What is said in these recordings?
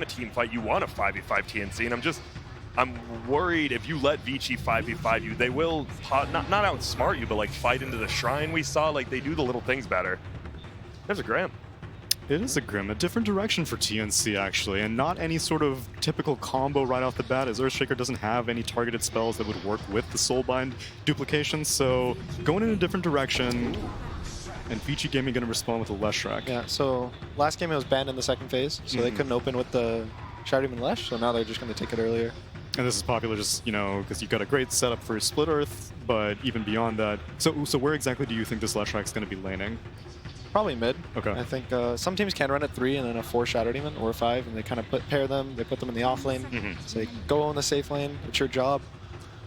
team fight. You want a 5v5 TNC, and I'm worried if you let Vici 5v5 you, they will not outsmart you, but like fight into the shrine. We saw like they do the little things better. There's a Grim. It is a Grim, a different direction for TNC actually, and not any sort of typical combo right off the bat, as Earthshaker doesn't have any targeted spells that would work with the Soulbind duplication, so going in a different direction, and Vici Gaming going to respond with a Leshrac. Yeah, so last game it was banned in the second phase, so they couldn't open with the Shadow Demon Lesh, so now they're just going to take it earlier. And this is popular just, you know, because you've got a great setup for Split Earth, but even beyond that, so where exactly do you think this Leshrac's going to be laning? Probably mid. Okay. I think some teams can run at 3 and then a 4 Shadow Demon or 5, and they kind of pair them. They put them in the off lane. So they go in the safe lane. It's your job.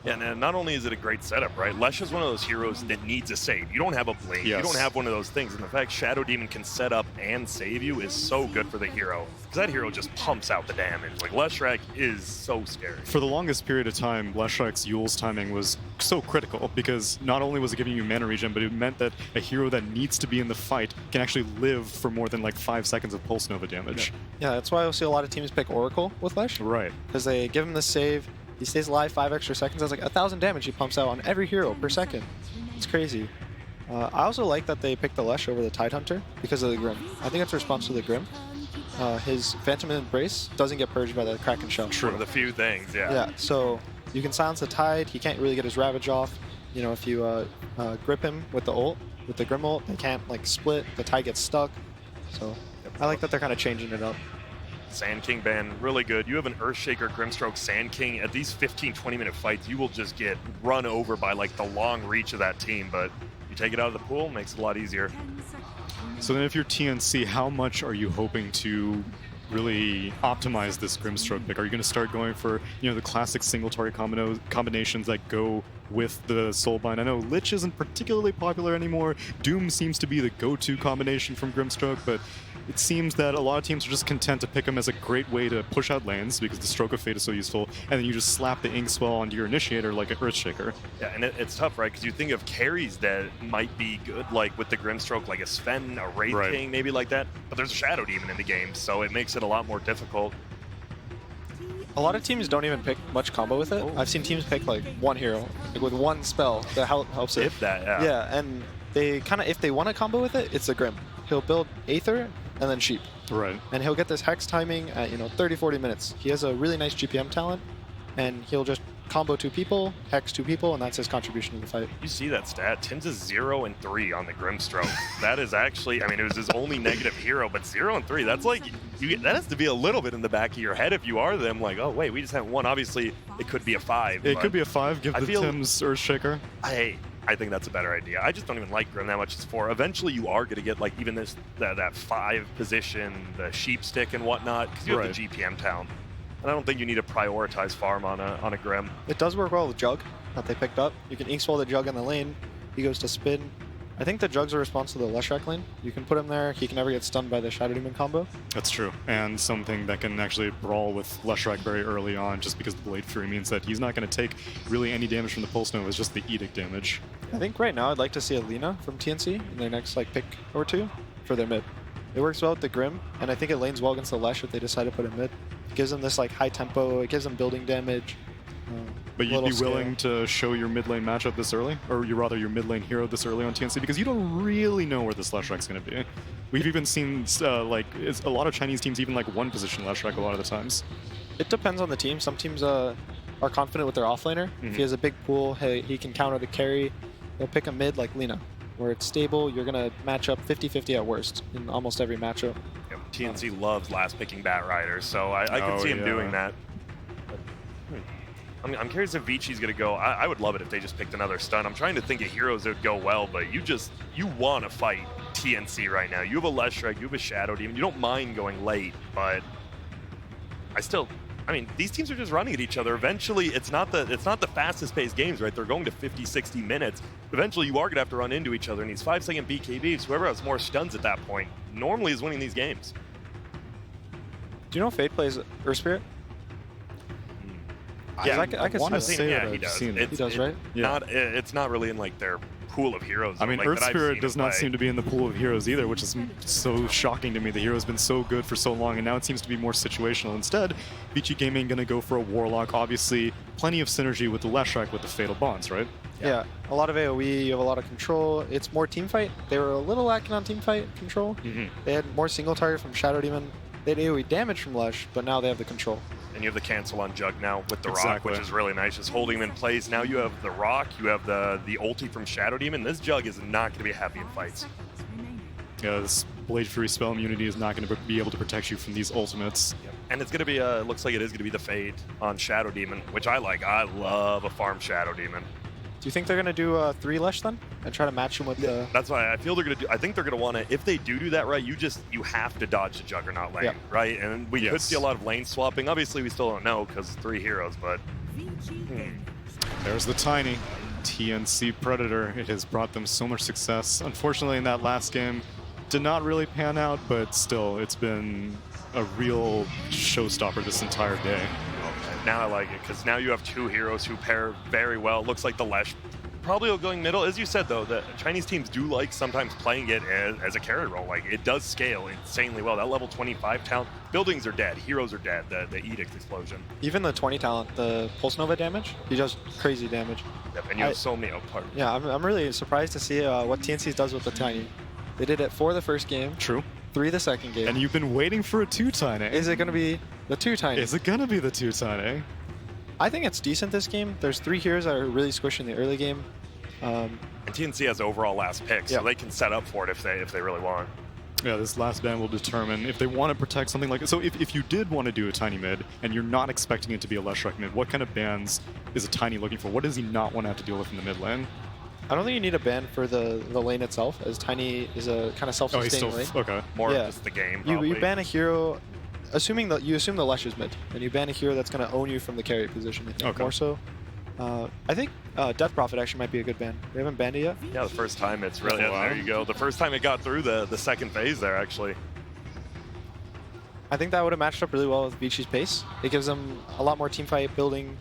Yeah, and not only is it a great setup, right? Lesh is one of those heroes that needs a save. You don't have a blade. Yes. You don't have one of those things. And the fact Shadow Demon can set up and save you is so good for the hero. Because that hero just pumps out the damage. Like, Leshrac is so scary. For the longest period of time, Leshrac's Yule's timing was so critical, because not only was it giving you mana regen, but it meant that a hero that needs to be in the fight can actually live for more than like 5 seconds of Pulse Nova damage. Yeah, that's why you'll see a lot of teams pick Oracle with Lesh. Right. Because they give him the save. He stays alive 5 extra seconds. That's like 1,000 damage he pumps out on every hero per second. It's crazy. I also like that they picked the Lesh over the Tidehunter because of the Grim. I think it's a response to the Grim. His Phantom Embrace doesn't get purged by the Kraken Shell. True. One of the few things, yeah. Yeah, so you can silence the Tide. He can't really get his Ravage off. You know, if you grip him with the ult, with the Grim ult, they can't like split. The Tide gets stuck. So I like that they're kind of changing it up. Sand King ban, really good. You have an Earthshaker, Grimstroke, Sand King. At these 15-20 minute fights, you will just get run over by like the long reach of that team, but you take it out of the pool, makes it a lot easier. So then if you're TNC, how much are you hoping to really optimize this Grimstroke pick? Are you going to start going for, you know, the classic single target combinations that go with the Soulbind? I know Lich isn't particularly popular anymore. Doom seems to be the go-to combination from Grimstroke, but it seems that a lot of teams are just content to pick him as a great way to push out lanes because the Stroke of Fate is so useful, and then you just slap the Ink Swell onto your Initiator like an Earthshaker. Yeah, and it's tough, right? Because you think of carries that might be good, like with the Grimstroke, like a Sven, a Wraith King, maybe like that, but there's a Shadow Demon in the game, so it makes it a lot more difficult. A lot of teams don't even pick much combo with it. I've seen teams pick like one hero, like with one spell that helps it. If that, yeah. Yeah, and they kind of, if they want to combo with it, it's a Grim. He'll build Aether and then Sheep. Right. And he'll get this Hex timing at, you know, 30-40 minutes. He has a really nice GPM talent, and he'll just combo 2 people, Hex 2 people, and that's his contribution to the fight. You see that stat? Tim's is 0 and 3 on the Grimstroke. That is actually, I mean, it was his only negative hero, but 0 and 3, that's like, that has to be a little bit in the back of your head if you are them, like, oh wait, we just haven't won. Obviously, it could be a 5. It could be a 5, give the Tim's Earthshaker. I think that's a better idea. I just don't even like Grim that much as 4. Eventually, you are going to get like even this that 5 position, the Sheep Stick and whatnot, because you have the GPM talent. And I don't think you need to prioritize farm on a Grim. It does work well with Jug that they picked up. You can Ink Swell the Jug in the lane. He goes to spin. I think the Jug's a response to the Leshrac lane. You can put him there. He can never get stunned by the Shadow Demon combo. That's true. And something that can actually brawl with Leshrac very early on, just because the Blade Fury means that he's not going to take really any damage from the Pulse Nova. It's just the Edict damage. I think right now I'd like to see a Lina from TNC in their next like pick or 2 for their mid. It works well with the Grim, and I think it lanes well against the Lesh if they decide to put it mid. It gives them this like high tempo, it gives them building damage. But you'd be willing to show your mid lane matchup this early? Or rather your mid lane hero this early on TNC? Because you don't really know where this Leshrac's going to be. We've even seen like a lot of Chinese teams even like one position Leshrac a lot of the times. It depends on the team. Some teams are confident with their offlaner. If he has a big pool, he can counter the carry. They'll pick a mid like Lina, where it's stable. You're going to match up 50-50 at worst in almost every matchup. Yeah, TNC loves last picking Bat Riders, so I could see him doing that. I'm curious if Vici's going to go. I would love it if they just picked another stun. I'm trying to think of heroes that would go well, but you want to fight TNC right now. You have a Leshrac, you have a Shadow Demon. You don't mind going late, but I mean, these teams are just running at each other. Eventually, it's not the fastest paced games, right? They're going to 50-60 minutes. Eventually, you are going to have to run into each other in these 5-second BKBs. Whoever has more stuns at that point normally is winning these games. Do you know Fate plays Earth Spirit? Yeah, I can see that. he does. He does, right? Yeah. It's not really in like their pool of heroes. I mean, like, Earth that I've Spirit seen does him not play. seem to be in the pool of heroes either, which is so shocking to me. The hero's been so good for so long, and now it seems to be more situational. Instead, Vici Gaming going to go for a Warlock. Obviously, plenty of synergy with the Leshrac with the Fatal Bonds, right? Yeah, a lot of AoE, you have a lot of control. It's more team fight. They were a little lacking on team fight control. They had more single target from Shadow Demon. They had AoE damage from Lesh, but now they have the control. And you have the cancel on Jug now with the Rock, Exactly. which is really nice. Just holding him in place. Now you have the Rock, you have the ulti from Shadow Demon. This Jug is not going to be happy in fights. Yeah, this Blade Fury spell immunity is not going to be able to protect you from these ultimates. And it's going to be, looks like it is going to be the Fade on Shadow Demon, which I like. I love a farm Shadow Demon. Do you think they're going to do 3 Lesh then? And try to match him with the... That's why I feel they're going to do. I think they're going to want to, if they do that right, you have to dodge the Juggernaut lane, right? And we could see a lot of lane swapping. Obviously, we still don't know because 3 heroes, but... There's the tiny TNC Predator. It has brought them so much success. Unfortunately, in that last game, did not really pan out, but still, it's been a real showstopper this entire day. Now I like it, because now you have 2 heroes who pair very well. Looks like the Lesh probably going middle. As you said, though, the Chinese teams do like sometimes playing it as a carry role. Like, it does scale insanely well. That level 25 talent, buildings are dead, heroes are dead, the Edict Explosion. Even the 20 talent, the Pulse Nova damage, he does crazy damage. Yep, and you have so many parts. Yeah, I'm really surprised to see what TNC does with the Tiny. They did it 4 the first game, True. 3 the second game. And you've been waiting for a 2 tiny. Is it going to be the 2 Tiny? Is it going to be the 2 tiny? I think it's decent this game. There's 3 heroes that are really squished in the early game. And TNC has overall last pick, so they can set up for it if they really want. Yeah, this last ban will determine if they want to protect something like it. So if you did want to do a tiny mid, and you're not expecting it to be a Leshrac mid, what kind of bans is a tiny looking for? What does he not want to have to deal with in the mid lane? I don't think you need a ban for the lane itself, as Tiny is a kind of self-sustaining lane. Okay. More of just the game, You ban a hero, assuming that you assume the Lesh is mid, and you ban a hero that's going to own you from the carry position, I think, more so. I think Death Prophet actually might be a good ban. We haven't banned it yet. Yeah, the first time it's really, there you go. The first time it got through the second phase there, actually. I think that would have matched up really well with Vici's pace. It gives them a lot more teamfight building.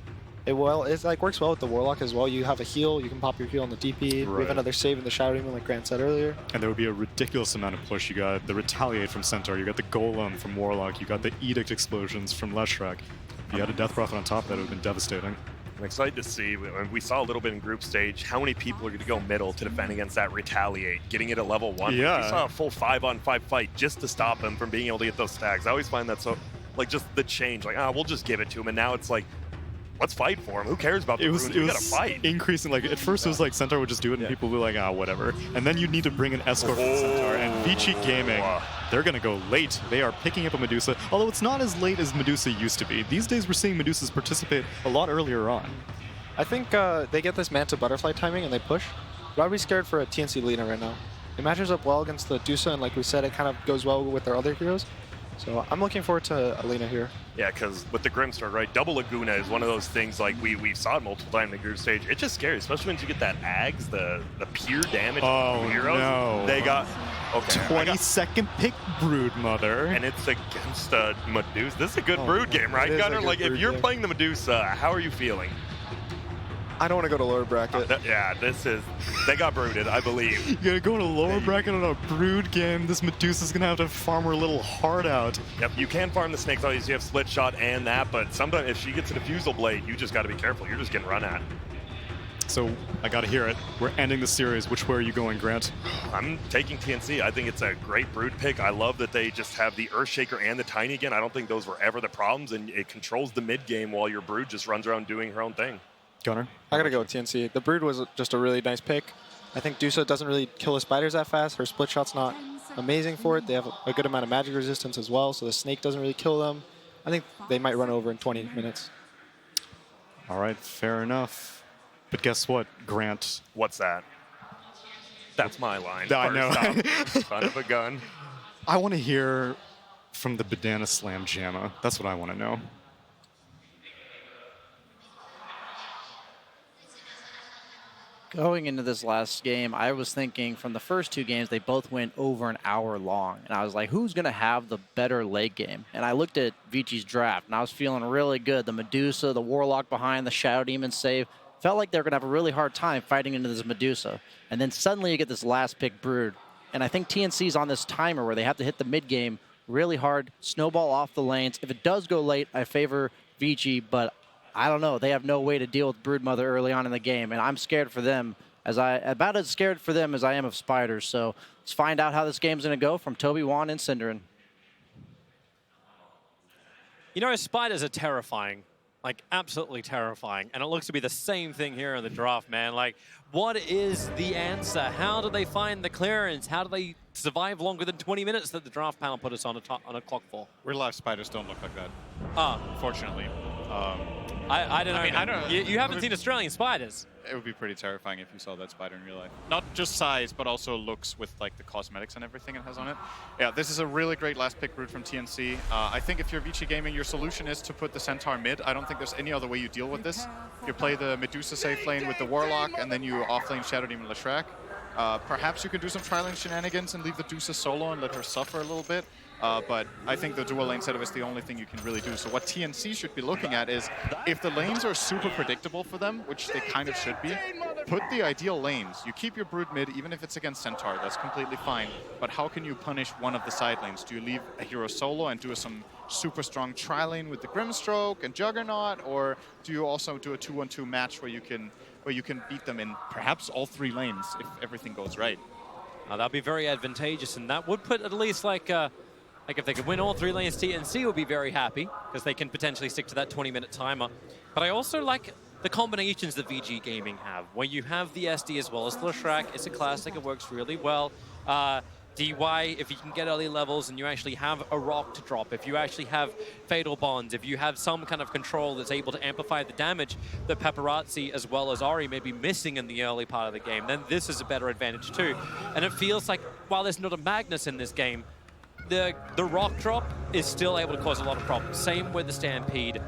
It's like works well with the Warlock as well. You have a heal, you can pop your heal on the DP. We have another save in the Shadow Demon, like Grant said earlier. And there would be a ridiculous amount of push. You got the Retaliate from Centaur, you got the Golem from Warlock, you got the Edict Explosions from Leshrac. If you had a Death Prophet on top of that, it would have been devastating. I'm excited to see, we saw a little bit in group stage, how many people are going to go middle to defend against that Retaliate, getting it at level 1. Yeah. We saw a full 5-on-5 fight just to stop him from being able to get those stacks. I always find that so, like, just the change, like, we'll just give it to him, and now it's like, let's fight for him. Who cares about the runes? We gotta fight. Increasing. Like, at first it was like Centaur would just do it, and people would be like, whatever. And then you'd need to bring an escort from Centaur, and Vici Gaming, they're gonna go late. They are picking up a Medusa, although it's not as late as Medusa used to be. These days we're seeing Medusas participate a lot earlier on. I think they get this Manta Butterfly timing and they push. But I'd be scared for a TNC Lina right now. It matches up well against the Dusa, and like we said, it kind of goes well with their other heroes. So I'm looking forward to Alina here. Yeah, because with the Grimstar, right, double Laguna is one of those things, like we saw it multiple times in the group stage. It's just scary, especially once you get that Ags, the pure damage of heroes. No. They got, 22nd pick Brood Mother. And it's against Medusa. This is a good Brood game, right, Gunner? Like, if you're playing the Medusa, how are you feeling? I don't want to go to lower bracket. They got brooded, I believe. You're gonna go to lower bracket on a Brood game. This Medusa's gonna have to farm her little heart out. Yep, you can farm the snakes. Obviously, you have split shot and that, but sometimes if she gets a diffusal blade, you just got to be careful. You're just getting run at. So I gotta hear it. We're ending the series. Which way are you going, Grant? I'm taking TNC. I think it's a great Brood pick. I love that they just have the Earthshaker and the Tiny again. I don't think those were ever the problems, and it controls the mid game while your Brood just runs around doing her own thing. Gunner? I gotta go with TNC. The Brood was just a really nice pick. I think Dusa doesn't really kill the spiders that fast. Her split shot's not amazing for it. They have a good amount of magic resistance as well, so the snake doesn't really kill them. I think they might run over in 20 minutes. All right, fair enough. But guess what, Grant? What's that? That's my line. I know. Son of a gun. I want to hear from the Banana Slam Jamma. That's what I want to know. Going into this last game, I was thinking from the first 2 games, they both went over an hour long. And I was like, who's going to have the better late game? And I looked at Vici's draft, and I was feeling really good. The Medusa, the Warlock behind, the Shadow Demon save. felt like they were going to have a really hard time fighting into this Medusa. And then suddenly you get this last pick Brood. And I think TNC's on this timer where they have to hit the mid game really hard, snowball off the lanes. If it does go late, I favor VG, but I don't know. They have no way to deal with Broodmother early on in the game, and I'm scared for them about as scared for them as I am of spiders. So let's find out how this game's going to go from Toby, Juan, and Cinderin. You know, spiders are terrifying. Like, absolutely terrifying. And it looks to be the same thing here in the draft, man. Like, what is the answer? How do they find the clearance? How do they survive longer than 20 minutes that the draft panel put us on a clock for? Real life spiders don't look like that, unfortunately. I don't know. I mean, I don't. You haven't seen Australian spiders. It would be pretty terrifying if you saw that spider in real life. Not just size, but also looks with like the cosmetics and everything it has on it. Yeah, this is a really great last pick Brood from TNC. I think if you're Vici Gaming, your solution is to put the Centaur mid. I don't think there's any other way you deal with this. You play the Medusa safe lane with the Warlock, and then you offlane Shadow Demon Leshrac. Perhaps you could do some tri-lane shenanigans and leave the Dusa solo and let her suffer a little bit. But I think the dual lane setup is the only thing you can really do. So what TNC should be looking at is, if the lanes are super predictable for them, which they kind of should be, put the ideal lanes. You keep your Brood mid, even if it's against Centaur, that's completely fine. But how can you punish one of the side lanes? Do you leave a hero solo and do some super strong tri-lane with the Grimstroke and Juggernaut? Or do you also do a 2-1-2 match where you can beat them in perhaps all 3 lanes if everything goes right? That'd be very advantageous, and that would put at least like if they could win all 3 lanes, TNC would be very happy because they can potentially stick to that 20-minute timer. But I also like the combinations that VG Gaming have, where you have the SD as well as Leshrac. It's a classic, it works really well. DY, if you can get early levels and you actually have a rock to drop, if you actually have Fatal Bonds, if you have some kind of control that's able to amplify the damage that Paparazzi as well as Ori may be missing in the early part of the game, then this is a better advantage too. And it feels like, while there's not a Magnus in this game, the rock drop is still able to cause a lot of problems. Same with the Stampede.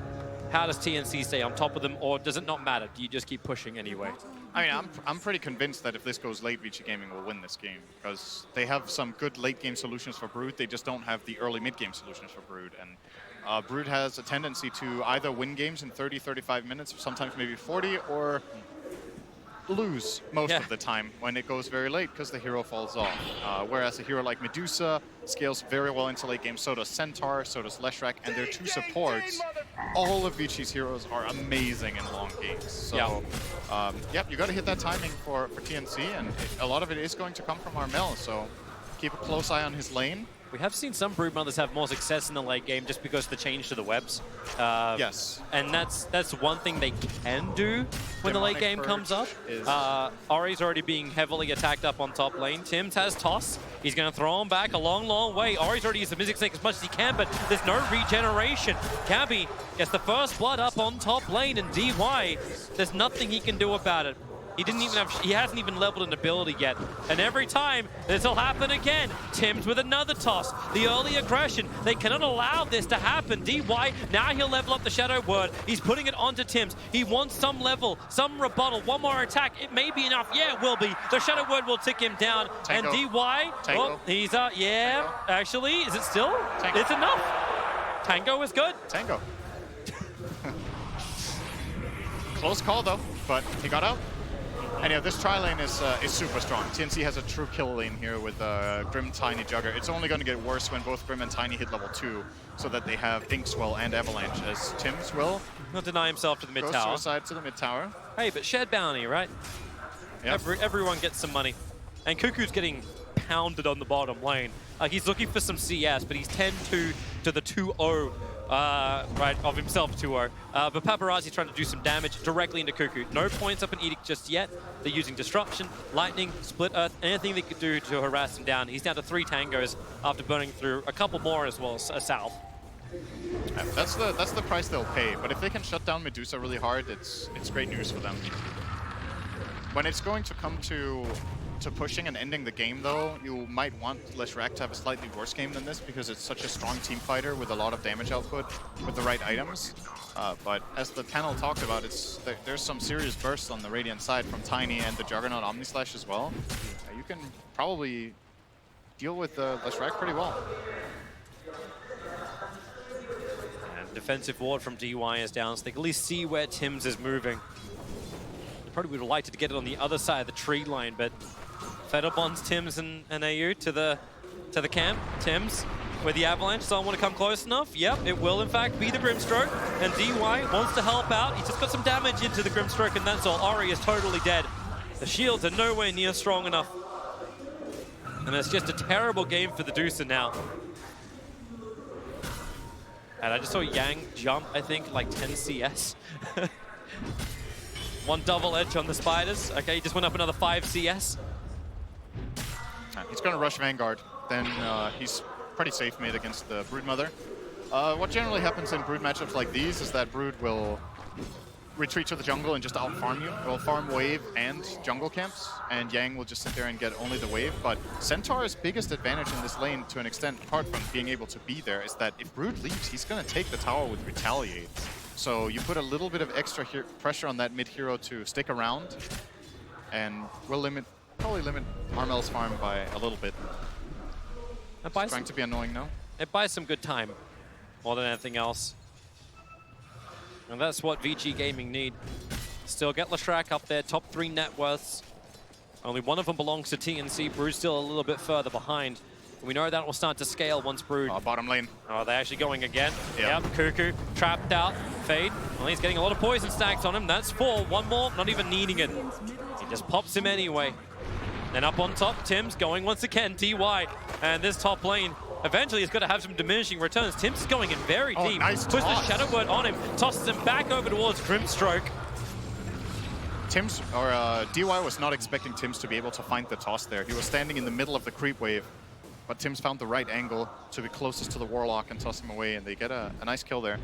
How does TNC stay on top of them, or does it not matter? Do you just keep pushing anyway? I mean, I'm pretty convinced that if this goes late, Vici Gaming will win this game, because they have some good late-game solutions for Brood. They just don't have the early mid-game solutions for Brood. And Brood has a tendency to either win games in 30, 35 minutes, sometimes maybe 40, or lose most of the time when it goes very late because the hero falls off. Whereas a hero like Medusa scales very well into late game. So does Centaur, so does Leshrac, and their 2 supports. All of Vici's heroes are amazing in long games. So, yep, you got to hit that timing for TNC, and a lot of it is going to come from Armel. So keep a close eye on his lane. We have seen some Broodmothers have more success in the late game just because of the change to the webs. Yes. And that's one thing they can do when the late game comes up. Ori's already being heavily attacked up on top lane. Tims has Toss. He's going to throw him back a long, long way. Ori's already used the Mystic Snake as much as he can, but there's no regeneration. Cabby gets the first blood up on top lane, and DY, there's nothing he can do about it. He hasn't even leveled an ability yet. And every time, this will happen again. Tims with another toss. The early aggression. They cannot allow this to happen. DY, now he'll level up the Shadow Word. He's putting it onto Tims. He wants some level, some rebuttal, one more attack. It may be enough. Yeah, it will be. The Shadow Word will tick him down. Tango. And DY, Tango. oh, he's, yeah, Tango. actually, is it still? Tango. It's enough. Tango is good. Tango. Close call though, but he got out. And yeah, this tri-lane is super strong. TNC has a true kill lane here with Grim, Tiny, Jugger. It's only going to get worse when both Grim and Tiny hit level 2, so that they have Inkswell and Avalanche, as Tims will Not deny himself to the mid tower. Suicide to the mid tower. Hey, but shared bounty, right? Yep. Everyone gets some money. And Cuckoo's getting pounded on the bottom lane. He's looking for some CS, but he's 10-2 to the 2-0. Right, of himself 2-0. But Paparazzi's trying to do some damage directly into Cuckoo. No points up in Edict just yet. They're using Disruption, Lightning, Split Earth, anything they could do to harass him down. He's down to 3 tangos after burning through a couple more as well, south. That's the price they'll pay. But if they can shut down Medusa really hard, it's great news for them. When it's going to come to pushing and ending the game, though, you might want Leshrac to have a slightly worse game than this because it's such a strong team fighter with a lot of damage output with the right items. But as the panel talked about, there's some serious bursts on the Radiant side from Tiny and the Juggernaut Omnislash as well. You can probably deal with Leshrac pretty well. And defensive ward from DY is down, so they can at least see where Tims is moving. probably would have liked to get it on the other side of the tree line, but Feder bonds Tims and AU to the camp. Tims with the Avalanche, someone want to come close enough? Yep, it will in fact be the Grimstroke, and DY wants to help out. He just got some damage into the Grimstroke, and that's all. Ori is totally dead. The shields are nowhere near strong enough. And it's just a terrible game for the Deucer now. And I just saw Yang jump, I think, like 10 CS. One double edge on the Spiders. Okay, he just went up another 5 CS. He's going to rush Vanguard. Then he's pretty safe made against the Broodmother. What generally happens in Brood matchups like these is that Brood will retreat to the jungle and just out-farm you. It will farm wave and jungle camps, and Yang will just sit there and get only the wave. But Centaur's biggest advantage in this lane, to an extent, apart from being able to be there, is that if Brood leaves, he's going to take the tower with Retaliate. So you put a little bit of extra pressure on that mid-hero to stick around, and will probably limit Armel's farm by a little bit. Trying to be annoying now. It buys some good time, more than anything else. And that's what Vici Gaming need. Still get Leshrac up there, top 3 net worths. Only one of them belongs to TNC. Brood's still a little bit further behind. We know that will start to scale once Brood. Bottom lane. Oh, they're actually going again. Yeah. Yep, Cuckoo trapped out. Fade. Well, he's getting a lot of poison stacks on him. That's 4. One more, not even needing it. He just pops him anyway. And up on top, Tim's going once again, TY. And this top lane eventually is going to have some diminishing returns. Tim's is going in very deep. Nice Puts toss. the Shadow Word on him, tosses him back over towards Grimstroke. DY was not expecting Tims to be able to find the toss there. He was standing in the middle of the creep wave, but Tims found the right angle to be closest to the Warlock and toss him away, and they get a nice kill there.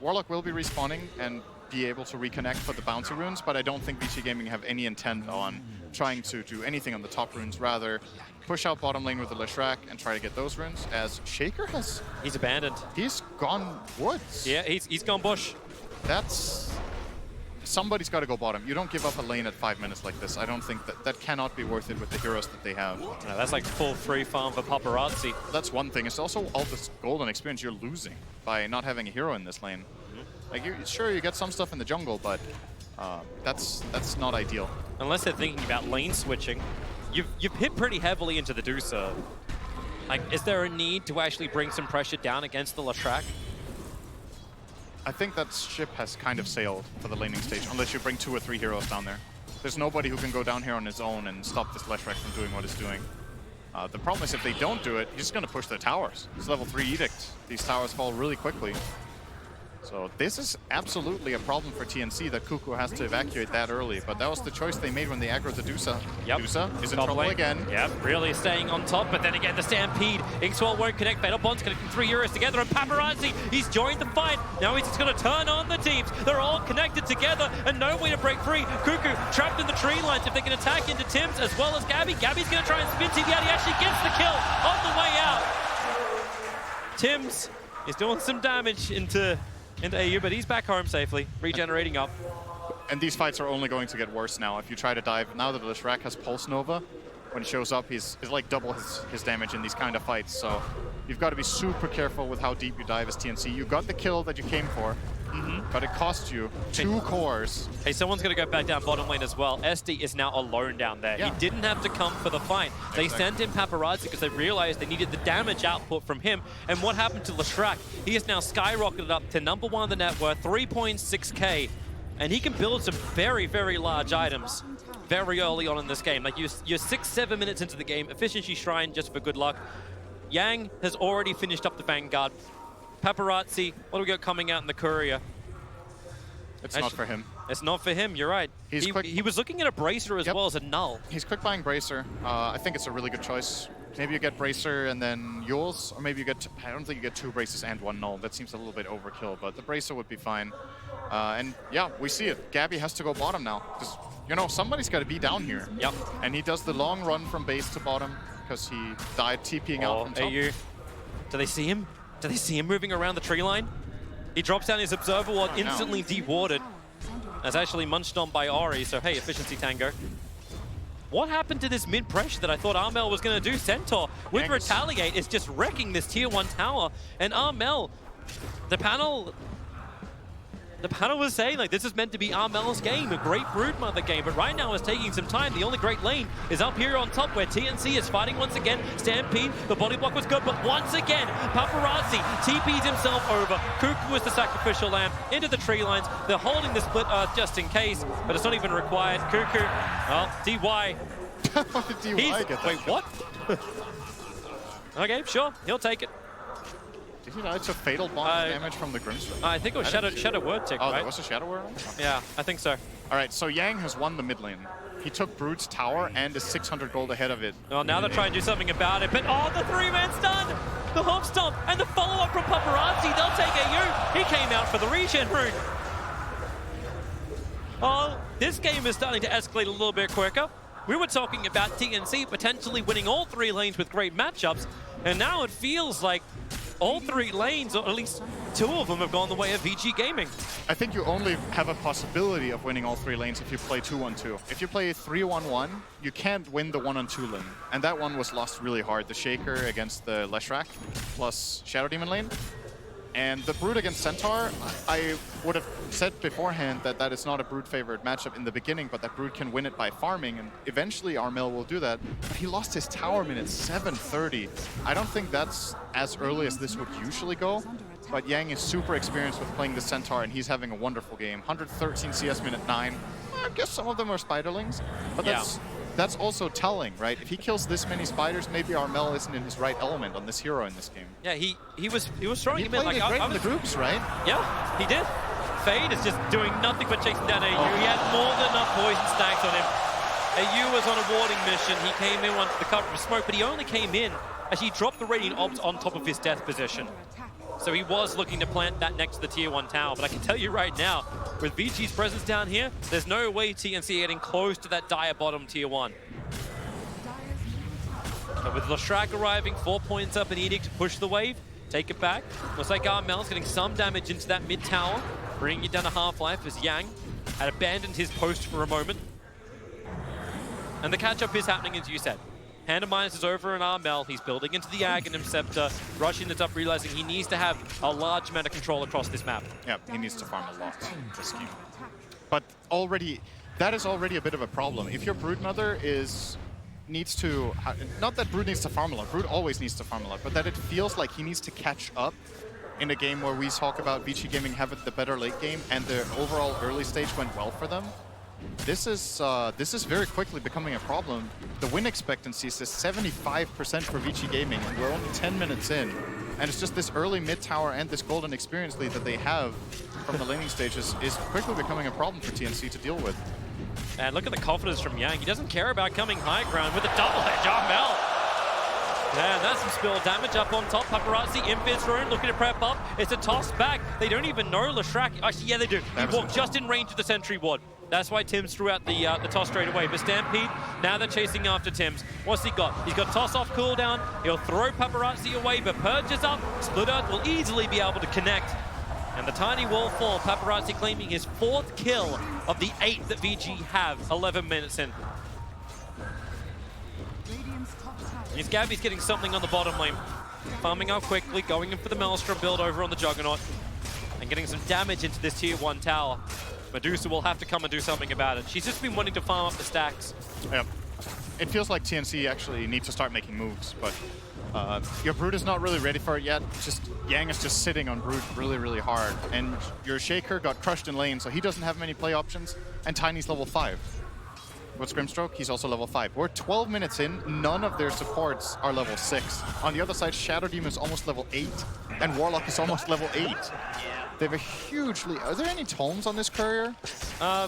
Warlock will be respawning and be able to reconnect for the bounty runes, but I don't think Vici Gaming have any intent on trying to do anything on the top runes. Rather, push out bottom lane with the Leshrac and try to get those runes, as Shaker has... He's abandoned. He's gone woods. Yeah, he's gone bush. That's... Somebody's got to go bottom. You don't give up a lane at 5 minutes like this. I don't think that cannot be worth it with the heroes that they have. No, that's like full free farm for Paparazzi. That's one thing. It's also all this golden experience you're losing by not having a hero in this lane. Like, sure, you get some stuff in the jungle, but that's not ideal. Unless they're thinking about lane switching. You've hit pretty heavily into the Deucer. Like, is there a need to actually bring some pressure down against the Leshrac? I think that ship has kind of sailed for the laning stage, unless you bring 2 or 3 heroes down there. There's nobody who can go down here on his own and stop this Leshrac from doing what it's doing. The problem is if they don't do it, he's just going to push their towers. It's level 3 Edict. These towers fall really quickly. So this is absolutely a problem for TNC that Cuckoo has to evacuate that early, but that was the choice they made when they aggroed the Deucer. Yep. Deucer is in Top trouble lane. again. Yep, really staying on top, but then again the Stampede. Inkswell won't connect, Fatal Bond's connecting 3 heroes together, and Paparazzi, he's joined the fight. Now he's just going to turn on the teams. They're all connected together, and no way to break free. Cuckoo trapped in the tree lines. If they can attack into Tims as well as Gabby, Gabby's going to try and spin TV out. He actually gets the kill on the way out. Tims is doing some damage into AU, but he's back home safely, regenerating up. And these fights are only going to get worse now. If you try to dive, now that Leshrac has Pulse Nova, when he shows up, he's like double his damage in these kind of fights. So you've got to be super careful with how deep you dive as TNC. You got the kill that you came for, but it cost you 2 cores. Hey, someone's going to go back down bottom lane as well. SD is now alone down there. Yeah. He didn't have to come for the fight. They sent in Paparazzi because they realized they needed the damage output from him. And what happened to Leshrac? He has now skyrocketed up to #1 the net worth, 3.6k. And he can build some very, very large items very early on in this game. Like you're 6-7 minutes into the game, Efficiency Shrine just for good luck. Yang has already finished up the Vanguard. Paparazzi, what do we got coming out in the Courier? It's not for him. It's not for him, you're right. He was looking at a Bracer as well as a Null. He's quick buying Bracer. I think it's a really good choice. Maybe you get Bracer and then Yules, or maybe you get, I don't think you get 2 Bracers and 1 Null. That seems a little bit overkill, but the Bracer would be fine. And yeah, we see it. Gabby has to go bottom now, because, you know, somebody's got to be down here. Yep. And he does the long run from base to bottom, because he died TPing out from top. AU. Do they see him? Do they see him moving around the tree line? He drops down his Observer Ward, instantly dewarded. That's actually munched on by Ori, so hey, Efficiency Tango. What happened to this mid-pressure that I thought Armel was going to do? Centaur, with Retaliate, is just wrecking this tier 1 tower. And Armel, the panel the panel was saying, like, this is meant to be Armel's game, a great Broodmother game, but right now it's taking some time. The only great lane is up here on top where TNC is fighting once again. Stampede, the body block was good, but once again, Paparazzi TP'd himself over. Cuckoo was the sacrificial lamb into the tree lines. They're holding the split earth just in case, but it's not even required. Cuckoo, well, DY. How did DY get that? Wait, what? Okay, sure, he'll take it. Did you know it's a fatal bond damage from the Grimstroke? I think it was Shadow Word tick, Oh, right? that was a Shadow Word? Yeah, I think so. All right, so Yang has won the mid lane. He took Brood's tower and is 600 gold ahead of it. Well, now they're trying to do something about it, but oh, the three-man's done! The hop stomp and the follow-up from Paparazzi, they'll take AU. He came out for the regen rune. Oh, this game is starting to escalate a little bit quicker. We were talking about TNC potentially winning all 3 lanes with great matchups, and now it feels like all 3 lanes, or at least 2 of them, have gone the way of Vici Gaming. I think you only have a possibility of winning all 3 lanes if you play 2-1-2. If you play 3-1-1, you can't win the 1-on-2 lane. And that one was lost really hard. The Shaker against the Leshrac plus Shadow Demon lane. And the Brood against Centaur, I would have said beforehand that that is not a Brood favorite matchup in the beginning, but that Brood can win it by farming, and eventually Armel will do that. But he lost his tower minute 730. I don't think that's as early as this would usually go, but Yang is super experienced with playing the Centaur, and he's having a wonderful game. 113 CS minute 9. I guess some of them are Spiderlings, but that's also telling, right? If he kills this many spiders, maybe Armel isn't in his right element on this hero in this game. Yeah, he was throwing him in like great in the groups, right? Yeah, he did. Fade is just doing nothing but chasing down AU. He had more than enough poison stacks on him. AU was on a warding mission. He came in onto the cover of smoke, but he only came in as he dropped the Radiant Orbs on top of his death position. So he was looking to plant that next to the tier 1 tower. But I can tell you right now, with Vici's presence down here, there's no way TNC getting close to that dire bottom tier 1. But with Leshrac arriving, 4 points up, an Edict to push the wave, take it back. Looks like Armel's getting some damage into that mid tower, bringing it down to half-life as Yang had abandoned his post for a moment. And the catch-up is happening, as you said. Hand of Minus is over on Armel. He's building into the Aghanim Scepter. Roshan is up, realizing he needs to have a large amount of control across this map. Yeah, he needs to farm a lot this game. But already, that is already a bit of a problem. If your Broodmother needs to, not that Brood needs to farm a lot, Brood always needs to farm a lot, but that it feels like he needs to catch up in a game where we talk about Vici Gaming having the better late game and the overall early stage went well for them. This is very quickly becoming a problem. The win expectancy says 75% for Vici Gaming, and we're only 10 minutes in. And it's just this early mid tower and this golden experience lead that they have from the laning stages is quickly becoming a problem for TNC to deal with. And look at the confidence from Yang. He doesn't care about coming high ground with a double edge. Armel. And that's some spill damage up on top. Paparazzi, Invis Rune looking to prep up. It's a toss back. They don't even know Leshrac. Actually, yeah, they do. He walked just in range of the sentry ward. That's why Tims threw out the toss straight away. But Stampede, now they're chasing after Tims. What's he got? He's got toss off cooldown. He'll throw Paparazzi away, but Purge is up. Split Earth will easily be able to connect. And the tiny wall fall, Paparazzi claiming his 4th kill of the 8 that VG have 11 minutes in. His Gabby's getting something on the bottom lane. Farming up quickly, going in for the Maelstrom build over on the Juggernaut. And getting some damage into this tier 1 tower. Medusa will have to come and do something about it. She's just been wanting to farm up the stacks. Yeah. It feels like TNC actually needs to start making moves, but your Brood is not really ready for it yet. Yang is just sitting on Brood really, really hard. And your Shaker got crushed in lane, so he doesn't have many play options. And Tiny's level 5. What's Grimstroke? He's also level 5. We're 12 minutes in, none of their supports are level 6. On the other side, Shadow Demon is almost level 8, and Warlock is almost level 8. They have a huge lead. Are there any tomes on this courier?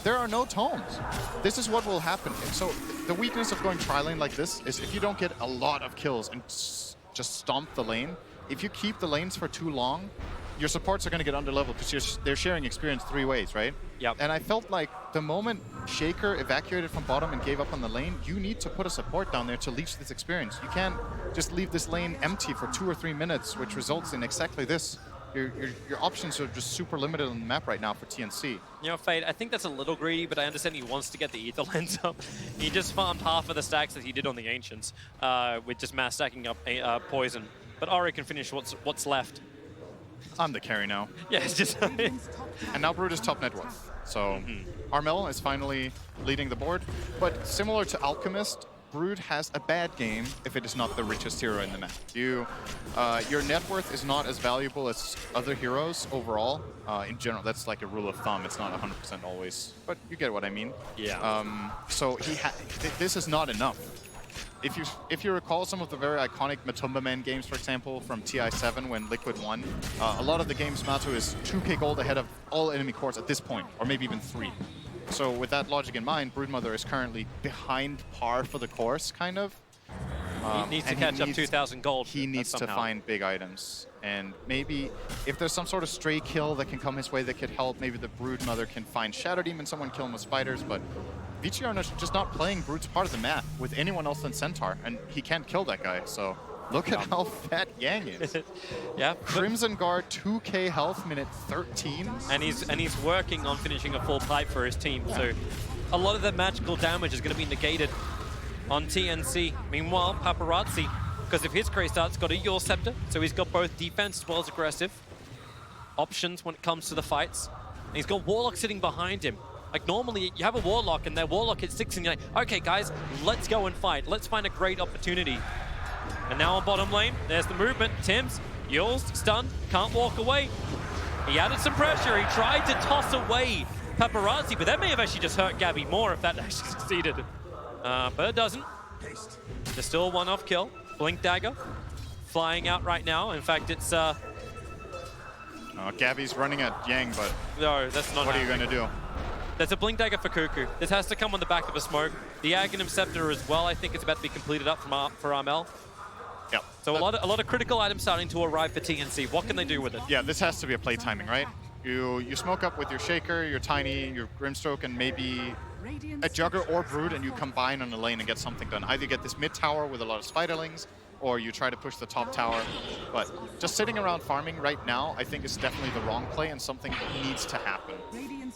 There are no tomes. This is what will happen. So the weakness of going tri-lane like this is if you don't get a lot of kills and just stomp the lane, if you keep the lanes for too long, your supports are going to get underleveled because they're sharing experience 3 ways, right? Yep. And I felt like the moment Shaker evacuated from bottom and gave up on the lane, you need to put a support down there to leech this experience. You can't just leave this lane empty for 2 or 3 minutes, which results in exactly this. Your options are just super limited on the map right now for TNC. You know, Fade, I think that's a little greedy, but I understand he wants to get the Ether Lens up. He just farmed half of the stacks that he did on the Ancients with just mass stacking up poison. But Ori can finish what's left. I'm the carry now. Yeah, it's just... And now Brood is top net worth. So Armel is finally leading the board. But similar to Alchemist, Brood has a bad game if it is not the richest hero in the map. Your net worth is not as valuable as other heroes overall. In general, that's like a rule of thumb. It's not 100% always, but you get what I mean. Yeah. So this is not enough. If you recall some of the very iconic Matumba Man games, for example, from TI9 when Liquid won, a lot of the games Matu is 2k gold ahead of all enemy cores at this point, or maybe even 3. So with that logic in mind, Broodmother is currently behind par for the course, kind of. He needs to catch up 2,000 gold. He needs to find big items. And maybe if there's some sort of stray kill that can come his way that could help, maybe the Broodmother can find Shadow Demon, someone kill him with spiders, but Vici are just not playing Brood's part of the map with anyone else than Centaur, and he can't kill that guy, so look at how fat Yang is. Yeah. Crimson Guard, 2k health, minute 13. And he's working on finishing a full pipe for his team, so a lot of the magical damage is going to be negated on TNC. Meanwhile, Paparazzi, because of his Grey Start's got a Yule Scepter, so he's got both defense as well as aggressive options when it comes to the fights. And he's got Warlock sitting behind him. Like normally you have a Warlock and their Warlock hits 6 and you're like, okay guys, let's go and fight. Let's find a great opportunity. And now on bottom lane, there's the movement. Tim's, Yule's stunned, can't walk away. He added some pressure. He tried to toss away Paparazzi, but that may have actually just hurt Gabby more if that actually succeeded. But it doesn't. There's still a one-off kill. Blink Dagger flying out right now. In fact, it's... Gabby's running at Yang, but no, that's not what are you going to do? There's a Blink Dagger for Cuckoo. This has to come on the back of a smoke. The Aghanim Scepter as well, I think it's about to be completed up for Armel. Yeah. So a lot of critical items starting to arrive for TNC. What can they do with it? Yeah, this has to be a play timing, right? You smoke up with your Shaker, your Tiny, your Grimstroke, and maybe a Jugger or Brood, and you combine on the lane and get something done. Either get this mid tower with a lot of Spiderlings, or you try to push the top tower. But just sitting around farming right now, I think is definitely the wrong play, and something needs to happen.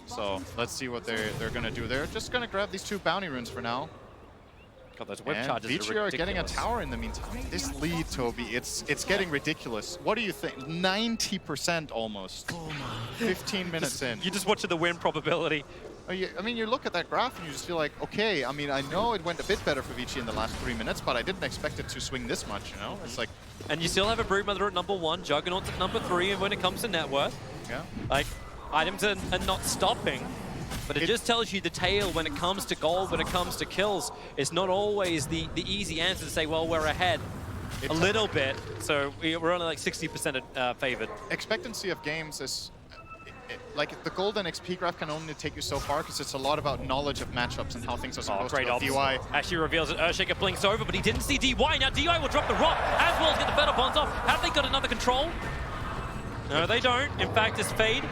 So let's see what they're going to do. They're just going to grab these 2 bounty runes for now. God, those whip and charges Vici are are getting a tower in the meantime. This lead, Toby, it's getting ridiculous. What do you think? 90% almost. 15 minutes in. You just watch the win probability. I mean, you look at that graph and you just feel like, okay, I mean, I know it went a bit better for Vici in the last 3 minutes, but I didn't expect it to swing this much, you know? It's like... And you still have a Broodmother at number 1, Juggernaut's at number 3, and when it comes to net worth, yeah, like, items are not stopping. But it just tells you the tail when it comes to gold, when it comes to kills. It's not always the easy answer to say, well, we're ahead a little bit. So we're only like 60% favored. Expectancy of games is... like, the gold and XP graph can only take you so far because it's a lot about knowledge of matchups and how things are supposed to go. DY actually reveals that Earthshaker blinks over, but he didn't see DY. Now DY will drop the rock as well as get the Feather Bonds off. Have they got another control? No, they don't. In fact, it's Fade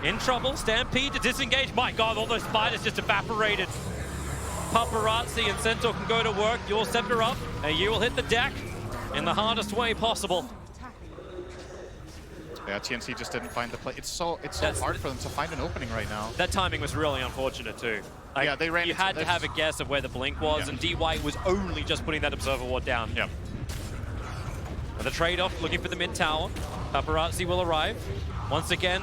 in trouble. Stampede to disengage. My God, all those spiders just evaporated. Paparazzi and Centaur can go to work. You'll Scepter up, and you will hit the deck in the hardest way possible. Yeah, TNC just didn't find the play. It's so hard for them to find an opening right now. That timing was really unfortunate too. Like, yeah, they ran. You had to have a guess of where the blink was, and DY was only just putting that Observer Ward down. Yeah. With a trade-off, looking for the mid tower. Paparazzi will arrive. Once again,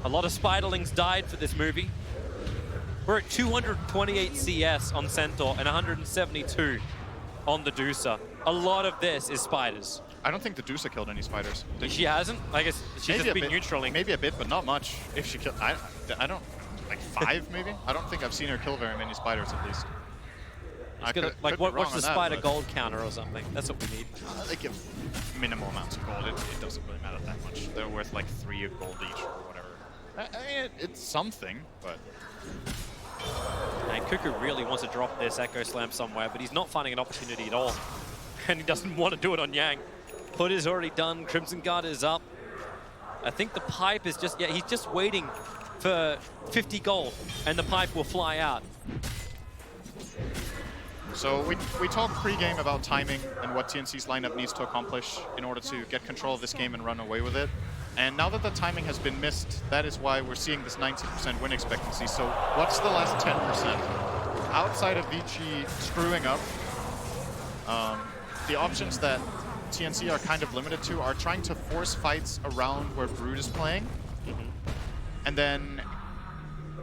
a lot of Spiderlings died for this movie. We're at 228 CS on Centaur and 172 on the Deucer. A lot of this is spiders. I don't think the Deucer killed any spiders. She hasn't? I guess she's just been neutraling. Maybe a bit, but not much. If she killed, I don't, like 5 maybe? I don't think I've seen her kill very many spiders at least. What's the spider gold counter or something? That's what we need. They give minimal amounts of gold. It doesn't really matter that much. They're worth like 3 gold each or whatever. I mean, it's something, but... And Cuckoo really wants to drop this Echo Slam somewhere, but he's not finding an opportunity at all. And he doesn't want to do it on Yang. Put is already done. Crimson Guard is up. I think the pipe is just... Yeah, he's just waiting for 50 gold, and the pipe will fly out. So we talked pre-game about timing and what TNC's lineup needs to accomplish in order to get control of this game and run away with it. And now that the timing has been missed, that is why we're seeing this 90% win expectancy. So what's the last 10%? Outside of Vici screwing up, the options that TNC are kind of limited to are trying to force fights around where Brood is playing, and then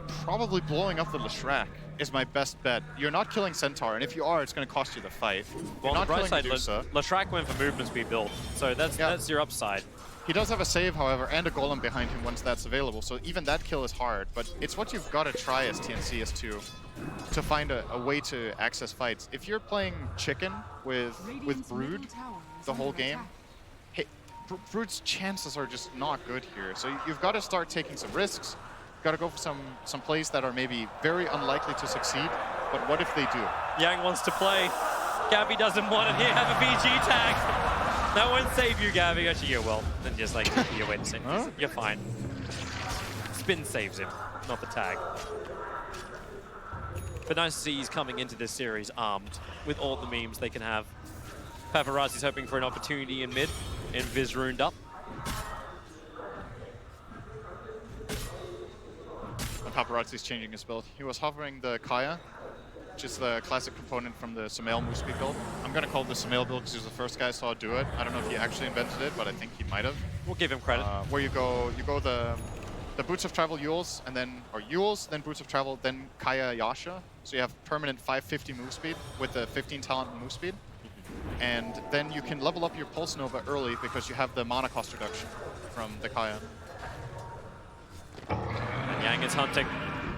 probably blowing up the Leshrac is my best bet. You're not killing Centaur, and if you are, it's going to cost you the fight. Well, You're on the not bright side, killing Medusa. Leshrac went for movement speed build, so that's your upside. He does have a save, however, and a golem behind him once that's available, so even that kill is hard, but it's what you've got to try as TNC is to find a way to access fights. If you're playing chicken with Brood the whole game, hey, Brood's chances are just not good here, so you've got to start taking some risks. You've got to go for some plays that are maybe very unlikely to succeed, but what if they do? Yang wants to play. Gabby doesn't want it. Here, have a VG tag. That won't save you, Gabby. Actually, you will. Then just like, you win. Huh? You're fine. Spin saves him, not the tag. But nice to see he's coming into this series armed with all the memes they can have. Paparazzi's hoping for an opportunity in mid, and Viz ruined up. Paparazzi's changing his build. He was hovering the Kaya, which is the classic component from the Sumail move speed build. I'm going to call it the Sumail build because he was the first guy I saw do it. I don't know if he actually invented it, but I think he might have. We'll give him credit. Where you go the Boots of Travel Yules, and then, or Yules, then Boots of Travel, then Kaya Yasha. So you have permanent 550 move speed with the 15 talent move speed. And then you can level up your Pulse Nova early because you have the mana cost reduction from the Kaya. And Yang is hunting.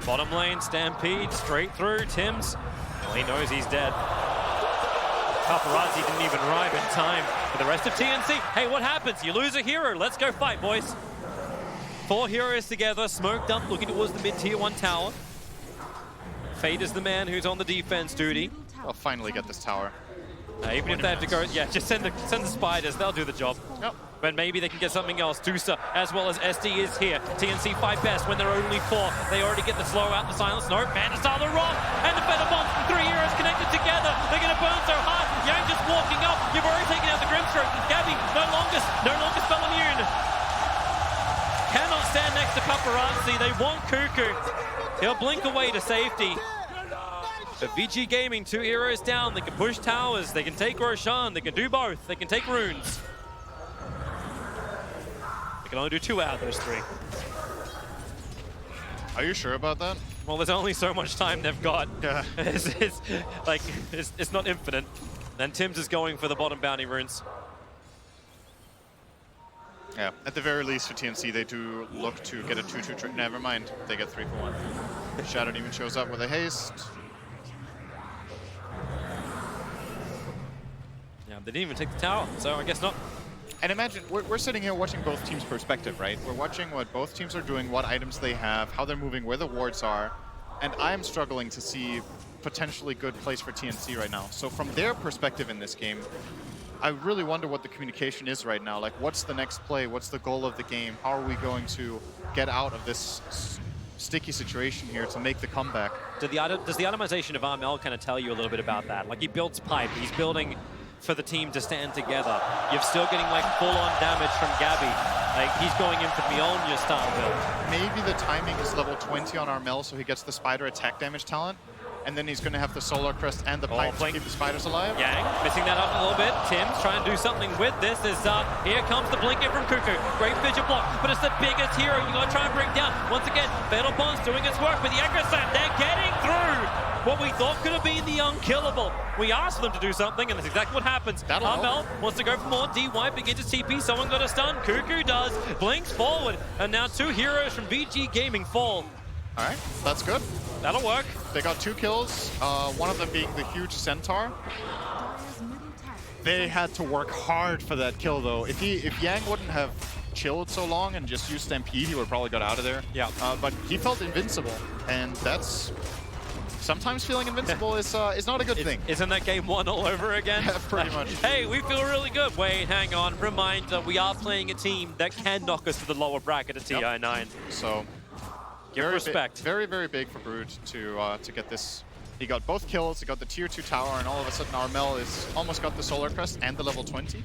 Bottom lane, Stampede, straight through. Tim's, well, he knows he's dead. Paparazzi didn't even arrive in time for the rest of TNC. Hey, what happens? You lose a hero. Let's go fight, boys. 4 heroes together, smoked up, looking towards the mid-tier 1 tower. Fade is the man who's on the defense duty. I'll finally get this tower. Even if they have to go, yeah, just send the spiders. They'll do the job. Yep. But maybe they can get something else. Dusa, as well as SD is here. TNC fight best when there are only 4. They already get the slow out, the silence. No, Mandasar the rock, and the feather bombs. 3 heroes connected together. They're going to burn so hard. Yang just walking up. You've already taken out the Grimstroke. Gabby, no longer spell immune. Cannot stand next to Paparazzi. They want Cuckoo. He'll blink away to safety. But Vici Gaming, 2 heroes down. They can push towers. They can take Roshan. They can do both. They can take runes. They can only do 2 out of those 3. Are you sure about that? Well, there's only so much time they've got. Yeah. It's not infinite. And Tim's is going for the bottom bounty runes. Yeah, at the very least for TNC, they do look to get a 2-2 never mind, they get 3 for 1. Shadow even shows up with a haste. Yeah, they didn't even take the tower, so I guess not. And imagine, we're sitting here watching both teams' perspective, right? We're watching what both teams are doing, what items they have, how they're moving, where the wards are. And I'm struggling to see potentially good plays for TNC right now. So from their perspective in this game, I really wonder what the communication is right now. Like, what's the next play? What's the goal of the game? How are we going to get out of this sticky situation here to make the comeback? Does the itemization of Armel kind of tell you a little bit about that? Like, he builds pipe, he's building for the team to stand together. You're still getting like full-on damage from Gabby. Like, he's going in for Mjolnir style build. Maybe the timing is level 20 on Armel, so he gets the spider attack damage talent. And then he's going to have the Solar Crest and the pipe to keep the spiders alive. Yang missing that up a little bit. Tim's trying to do something with this. Here comes the blink in from Cuckoo. Great fidget block, but it's the biggest hero you got to try and bring down. Once again, Fatal Bond's doing its work, but the aggro slam, they're getting through what we thought could have been the unkillable. We asked them to do something, and that's exactly what happens. Armel wants to go for more. DY begins to TP. Someone got a stun. Cuckoo does. Blinks forward, and now 2 heroes from VG Gaming fall. All right, that's good. That'll work. They got 2 kills, one of them being the huge Centaur. They had to work hard for that kill, though. If Yang wouldn't have chilled so long and just used Stampede, he would have probably got out of there. Yeah. But he felt invincible, and that's... Sometimes feeling invincible is not a good thing. Isn't that game 1 all over again? Yeah, pretty much. Hey, we feel really good. Wait, hang on. Reminder, we are playing a team that can knock us to the lower bracket of TI9. So... Give respect. Very, very big for Brood to get this. He got both kills, he got the tier 2 tower, and all of a sudden Armel is almost got the Solar Crest and the level 20.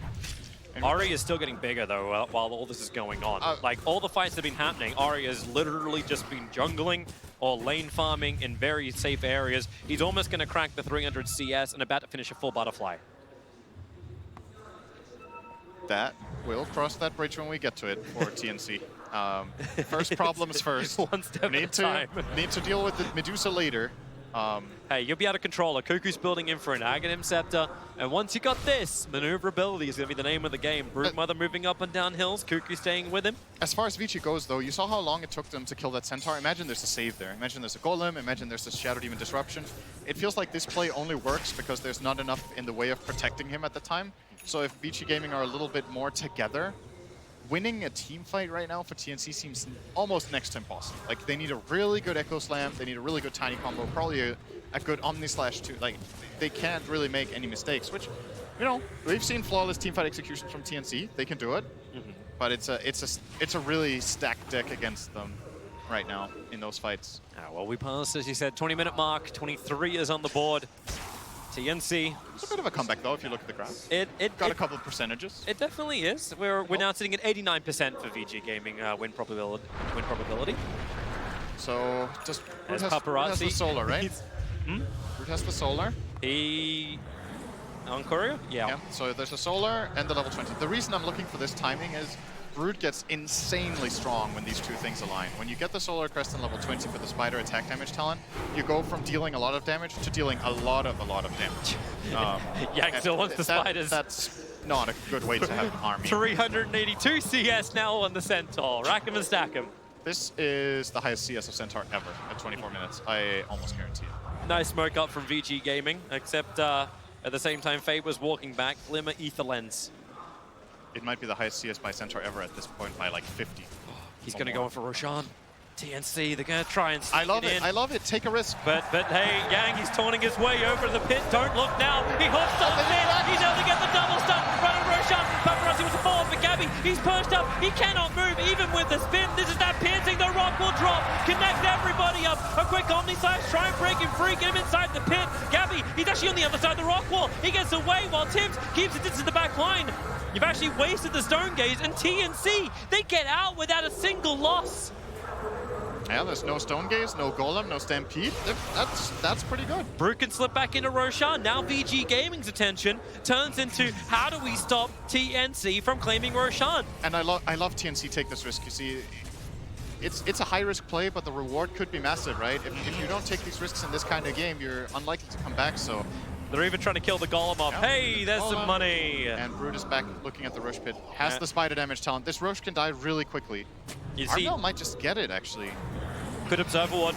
And Ahri is still getting bigger though while all this is going on. Like, all the fights that have been happening, Ahri has literally just been jungling or lane farming in very safe areas. He's almost going to crack the 300 CS and about to finish a full butterfly. That we'll cross that bridge when we get to it for TNC. First problems first. One step at a time. Need to deal with the Medusa later. Hey, you'll be out of control. Kuku's building in for an Aghanim Scepter. And once you got this, maneuverability is going to be the name of the game. Broodmother moving up and down hills, Kuku staying with him. As far as Vici goes, though, you saw how long it took them to kill that Centaur. Imagine there's a save there. Imagine there's a Golem. Imagine there's a Shadow Demon Disruption. It feels like this play only works because there's not enough in the way of protecting him at the time. So if Vici Gaming are a little bit more together, winning a team fight right now for TNC seems almost next to impossible. Like, they need a really good Echo Slam, they need a really good Tiny Combo, probably a good Omni Slash too. Like, they can't really make any mistakes, which, you know, we've seen flawless teamfight executions from TNC. They can do it, but it's a really stacked deck against them right now in those fights. Well, we passed, as you said, 20-minute mark. 23 is on the board. TNC. It's a bit of a comeback, though, if you look at the graph. It got a couple of percentages. It definitely is. We're now sitting at 89% for Vici Gaming win probability. So just There's has Paparazzi. the solar, right? Root has the solar. On Courier? Yeah. So there's a solar and the level 20. The reason I'm looking for this timing is Brood gets insanely strong when these two things align. When you get the Solar Crest and level 20 for the Spider attack damage talent, you go from dealing a lot of damage to dealing a lot of damage. Yang still wants the Spiders. That's not a good way to have an army. 382 CS now on the Centaur. Rack him and stack him. This is the highest CS of Centaur ever at 24 minutes. I almost guarantee it. Nice smoke up from VG Gaming, except at the same time Fade was walking back. Glimmer Ether Lens. It might be the highest CS by Centaur ever at this point by like 50. He's going to go in for Roshan. TNC, they're going to try and sneak I love it. in. I love it. Take a risk. But hey, Yang, he's taunting his way over the pit. Don't look now. He hooks up in. He's able to get the double stun. Running Roshan. Paparazzi was a fall for Gabby. He's perched up. He cannot move even with the spin. This is that piercing. The rock will drop. Connect everybody up. A quick Omni Slash. Try and break him free. Get him inside the pit. Gabby, he's actually on the other side of the rock wall. He gets away while Tibbs keeps it into the back line. You've actually wasted the Stone Gaze, and TNC, they get out without a single loss. Yeah, there's no Stone Gaze, no Golem, no Stampede. That's pretty good. Brute can slip back into Roshan. Now VG Gaming's attention turns into how do we stop TNC from claiming Roshan? And I love TNC take this risk. You see, it's a high-risk play, but the reward could be massive, right? If you don't take these risks in this kind of game, you're unlikely to come back, so... They're even trying to kill the Golem off. Yeah, hey, there's some money. And Brood is back looking at the Roche pit. Has the spider damage talent. This Roche can die really quickly. You see, Armel might just get it, actually. Good observer one.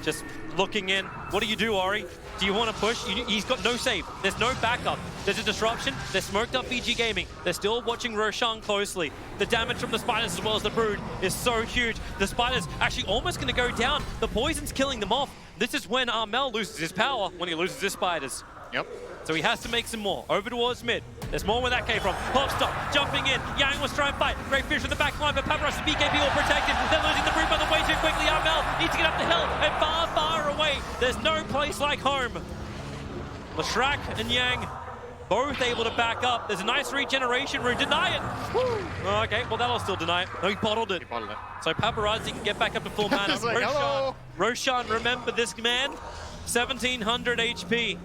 Just looking in. What do you do, Ori? Do you want to push? He's got no save. There's no backup. There's a disruption. They're smoked up VG Gaming. They're still watching Roshan closely. The damage from the Spiders as well as the Brood is so huge. The Spiders actually almost going to go down. The poison's killing them off. This is when Armel loses his power, when he loses his Spiders. Yep. So he has to make some more. Over towards mid. There's more where that came from. Hop stop, jumping in. Yang was trying to fight. Great fish from the back line, but Paparazzi BKB all protected. They're losing the Brood by the way too quickly. Armel needs to get up the hill and far, far away. There's no place like home. Lashrak and Yang both able to back up. There's a nice regeneration rune. Deny it. Woo. Okay, well that'll still deny it. No, he bottled it. So Paparazzi can get back up to full mana. Like, Roshan, remember this man? 1700 HP.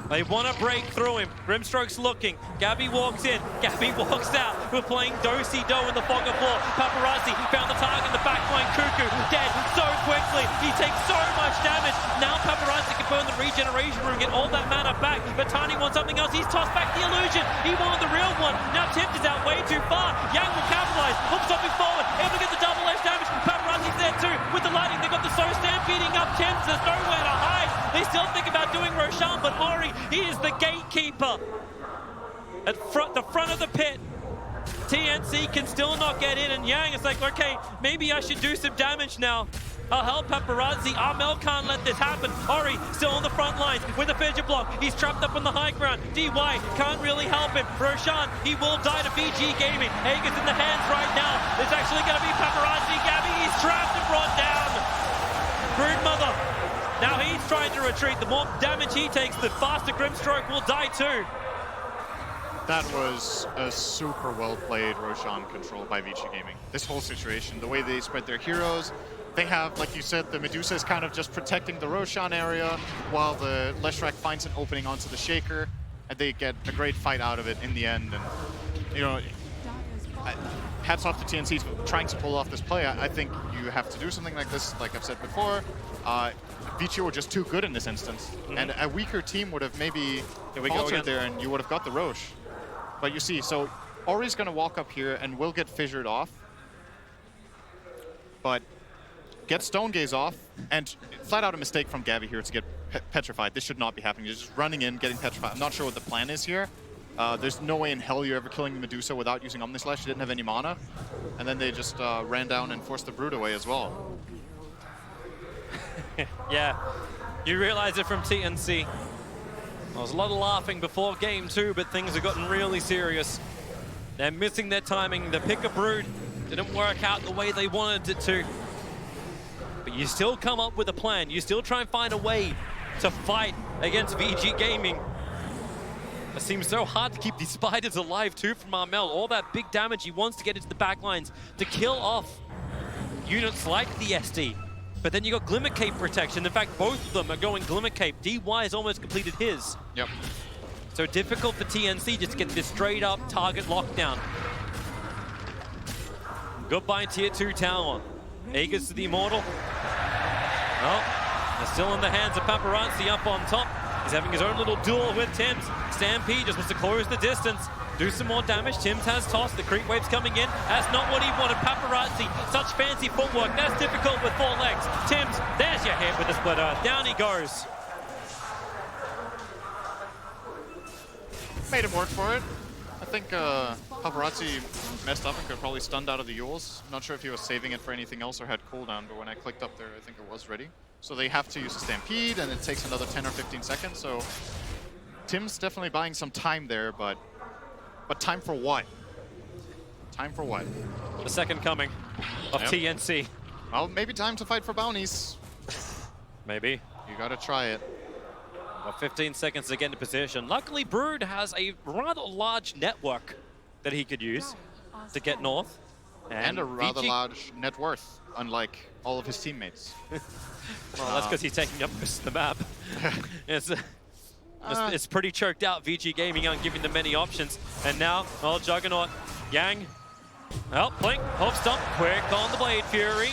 They want to break through him. Grimstroke's looking. Gabby walks in. Gabby walks out. We're playing do-si-do in the fog of war. Paparazzi found the target in the back line. Kuku dead so quickly. He takes so much damage. Now Paparazzi can burn the regeneration room, get all that mana back. But Tiny wants something else. He's tossed back the illusion. He wanted the real one. Now Tibbs is out way too far. Yang will capitalize. Hooks something forward. Able to get the double edge damage. Paparazzi's there too. With the lightning, they got the slow stampeding up Tibbs. There's nowhere to hide. They still think about doing Roshan, but Ori, he is the gatekeeper. At the front of the pit, TNC can still not get in, and Yang is like, okay, maybe I should do some damage now. I'll help Paparazzi. Armel can't let this happen. Ori still on the front lines with a fidget block. He's trapped up on the high ground. DY can't really help him. Roshan, he will die to VG Gaming. Hager's in the hands right now. It's actually going to be Paparazzi. Gabby, he's trapped and brought down. Broodmother. Now he's trying to retreat. The more damage he takes, the faster Grimstroke will die too. That was a super well-played Roshan control by Vici Gaming. This whole situation, the way they spread their heroes, they have, like you said, the Medusa is kind of just protecting the Roshan area while the Leshrac finds an opening onto the Shaker, and they get a great fight out of it in the end. And you know, hats off to TNC for trying to pull off this play. I think you have to do something like this, like I've said before. Vici were just too good in this instance. And a weaker team would have maybe faltered there and you would have got the Roche. But you see, so Ori's going to walk up here and will get fissured off. But get Stone Gaze off, and flat out a mistake from Gabby here to get petrified. This should not be happening. He's just running in, getting petrified. I'm not sure what the plan is here. There's no way in hell you're ever killing the Medusa without using Omnislash. She didn't have any mana. And then they just ran down and forced the Brood away as well. Yeah, you realize it from TNC. There was a lot of laughing before game 2, but things have gotten really serious. They're missing their timing. The pick a Brood didn't work out the way they wanted it to. But you still come up with a plan. You still try and find a way to fight against VG Gaming. It seems so hard to keep these spiders alive too from Armel. All that big damage, he wants to get into the back lines to kill off units like the SD. But then you got Glimmer Cape protection. In fact, both of them are going Glimmer Cape. DY has almost completed his. Yep. So difficult for TNC just to get this straight up target lockdown. Goodbye tier 2 tower. Aegis to the Immortal. Oh, they're still in the hands of Paparazzi up on top. He's having his own little duel with Tims. Stampede just wants to close the distance. Do some more damage. Tims has tossed. The creep wave's coming in. That's not what he wanted. Paparazzi, such fancy footwork. That's difficult with 4 legs. Tims, there's your hit with the split earth. Down he goes. Made him work for it. I think Paparazzi messed up and could have probably stunned out of the Yules. I'm not sure if he was saving it for anything else or had cooldown, but when I clicked up there, I think it was ready. So they have to use a Stampede, and it takes another 10 or 15 seconds. So Tim's definitely buying some time there, but time for what? Time for what? The second coming of TNC. Well, maybe time to fight for bounties. Maybe. You gotta try it. Got 15 seconds to get into position. Luckily, Brood has a rather large network that he could use to get north. And a rather large net worth, unlike all of his teammates. Well, that's because he's taking up most of the map. It's pretty choked out. VG Gaming aren't giving them many options. And now, oh, Juggernaut, Yang. Oh, blink, hope stomp, quick on the Blade Fury.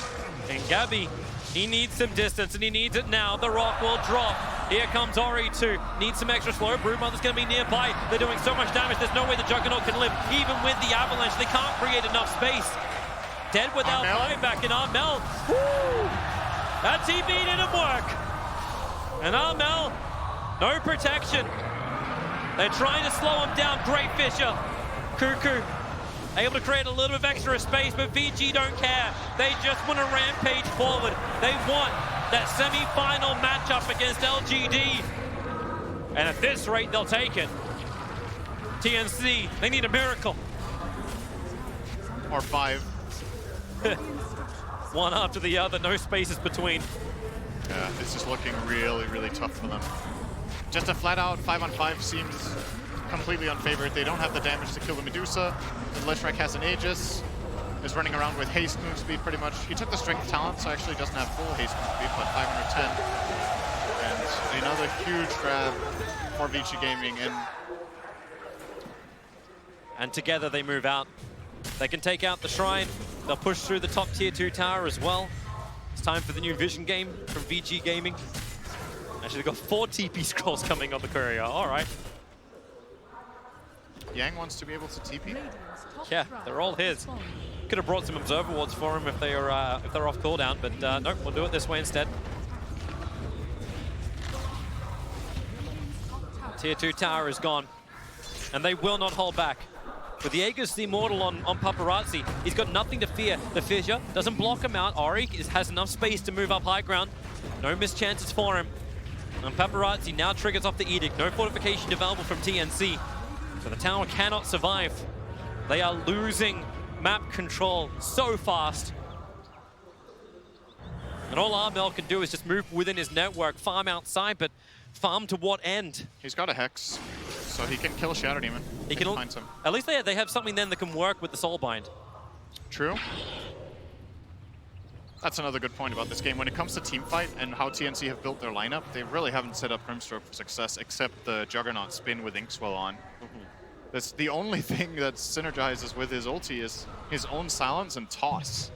And Gabby, he needs some distance, and he needs it now. The rock will drop. Here comes Ori too. Needs some extra slow. Broodmother's going to be nearby. They're doing so much damage. There's no way the Juggernaut can live. Even with the avalanche, they can't create enough space. Dead without buyback, and Armel. Woo! That TP didn't work. And Armel, no protection. They're trying to slow him down. Great Fisher. Cuckoo able to create a little bit of extra space, but VG don't care. They just want to rampage forward. They want that semi-final matchup against LGD. And at this rate, they'll take it. TNC, they need a miracle. Or 5. One after the other, no spaces between. Yeah, this is looking really, really tough for them. Just a flat-out 5-on-5 seems completely unfavored. They don't have the damage to kill the Medusa. The Leshrac has an Aegis. Is running around with haste move speed pretty much. He took the strength talent, so actually doesn't have full haste move speed, but 510. And another huge grab for Vici Gaming. And together they move out. They can take out the Shrine. They'll push through the top tier 2 tower as well. It's time for the new Vision game from VG Gaming. Actually, they've got 4 TP scrolls coming on the courier. All right. Yang wants to be able to TP. Yeah, they're all his. Could have brought some observer wards for him if they're off cooldown, but nope, we'll do it this way instead. Tier 2 tower is gone, and they will not hold back. With the Aegis, the Immortal on Paparazzi, he's got nothing to fear. The Fissure doesn't block him out. Ori has enough space to move up high ground. No missed chances for him. And Paparazzi now triggers off the Edict. No fortification available from TNC. So the tower cannot survive. They are losing map control so fast. And all Armel can do is just move within his network, farm outside, but farm to what end? He's got a Hex, so he can kill Shadow Demon. He can find some. At least they have something then that can work with the Soulbind. True. That's another good point about this game. When it comes to teamfight and how TNC have built their lineup, they really haven't set up Grimstroke for success, except the Juggernaut spin with Inkswell on. That's the only thing that synergizes with his ulti is his own silence and toss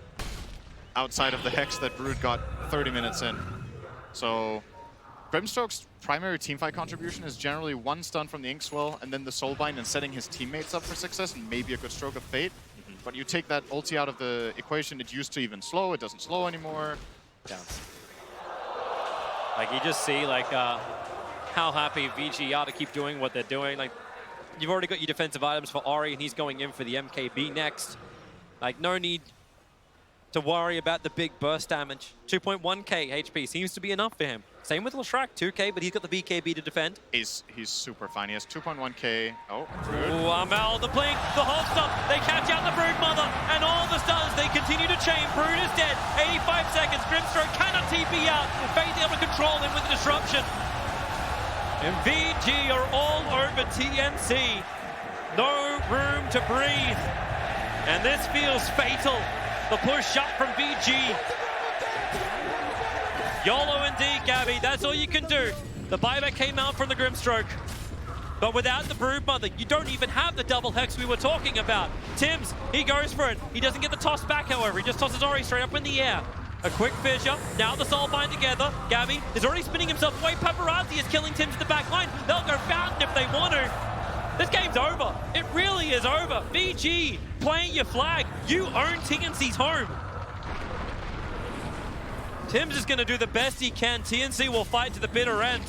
outside of the hex that Brood got 30 minutes in. So Grimstroke's primary teamfight contribution is generally one stun from the Inkswell and then the Soulbind and setting his teammates up for success and maybe a good stroke of fate. But you take that ulti out of the equation, it used to even slow, it doesn't slow anymore. Like, you just see, like, how happy VG are to keep doing what they're doing. Like, you've already got your defensive items for Ori, and he's going in for the MKB next. Like, no need to worry about the big burst damage. 2.1k HP seems to be enough for him. Same with Leshrac, 2k, but he's got the BKB to defend. He's super fine. He has 2.1k. Oh, Ooh, Amel, the blink, the hold stop. They catch out the Brood Mother, and all the stuns, they continue to chain. Brood is dead. 85 seconds. Grimstroke cannot TP out. Faith able to control him with the disruption. And VG are all over TNC. No room to breathe. And this feels fatal. The push shot from VG. YOLO indeed, Gabby. That's all you can do. The buyback came out from the Grimstroke. But without the Brood Mother, you don't even have the double hex we were talking about. Tims, he goes for it. He doesn't get the toss back, however. He just tosses Ori straight up in the air. A quick fissure. Now the Soulbind together. Gabby is already spinning himself away. Paparazzi is killing Tims in the back line. They'll go Fountain if they want to. This game's over. It really is over. VG, playing your flag. You own TNC's home. Tims is going to do the best he can. TNC will fight to the bitter end.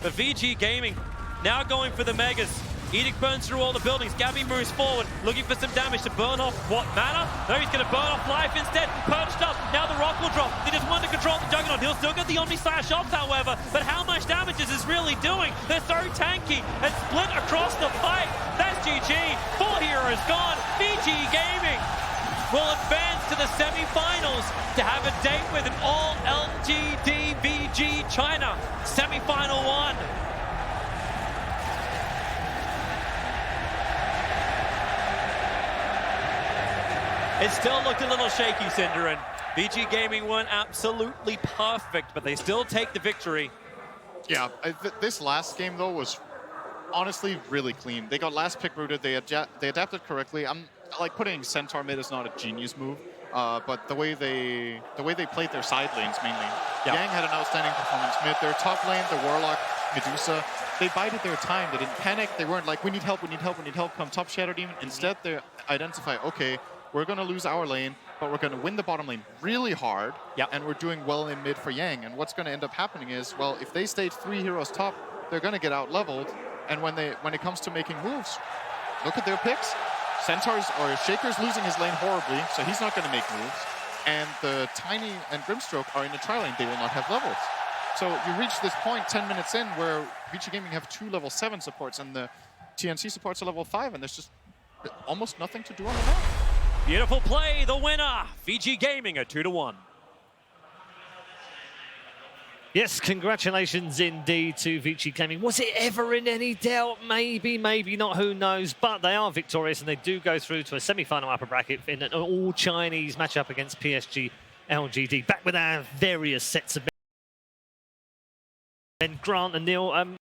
But VG Gaming now going for the Megas. Edict burns through all the buildings. Gabby moves forward, looking for some damage to burn off what mana? No, he's going to burn off life instead. Perched up. Now the rock will drop. They just want to control the Juggernaut. He'll still get the Omni Slash off, however. But how much damage is this really doing? They're so tanky and split across the fight. That's GG. Full hero is gone. VG Gaming will advance to the semi-finals to have a date with an all LGD VG China semi-final 1. It still looked a little shaky, Cinderin. VG Gaming weren't absolutely perfect, but they still take the victory. Yeah, this last game, though, was honestly really clean. They got last pick rooted, they adapted correctly. I'm like, putting Centaur mid is not a genius move, but the way they played their side lanes mainly. Yeah. Yang had an outstanding performance mid. Their top lane, the Warlock, Medusa, they bided their time. They didn't panic. They weren't like, we need help, we need help, we need help, come top Shadow Demon. Instead, they identify, okay, we're going to lose our lane, but we're going to win the bottom lane really hard, and we're doing well in mid for Yang. And what's going to end up happening is, well, if they stay 3 heroes top, they're going to get out leveled. And when it comes to making moves, look at their picks. Centaur's or Shaker's losing his lane horribly, so he's not going to make moves. And the Tiny and Grimstroke are in the tri lane. They will not have levels. So you reach this point 10 minutes in where Vici Gaming have 2 level 7 supports and the TNC supports are level 5, and there's just almost nothing to do on the map. Beautiful play, the winner, VG Gaming, a 2-1. Yes, congratulations indeed to Vici Gaming. Was it ever in any doubt? Maybe, maybe not, who knows? But they are victorious and they do go through to a semi-final upper bracket in an all-Chinese matchup against PSG LGD. Back with our various sets of Ben, Grant and Neil.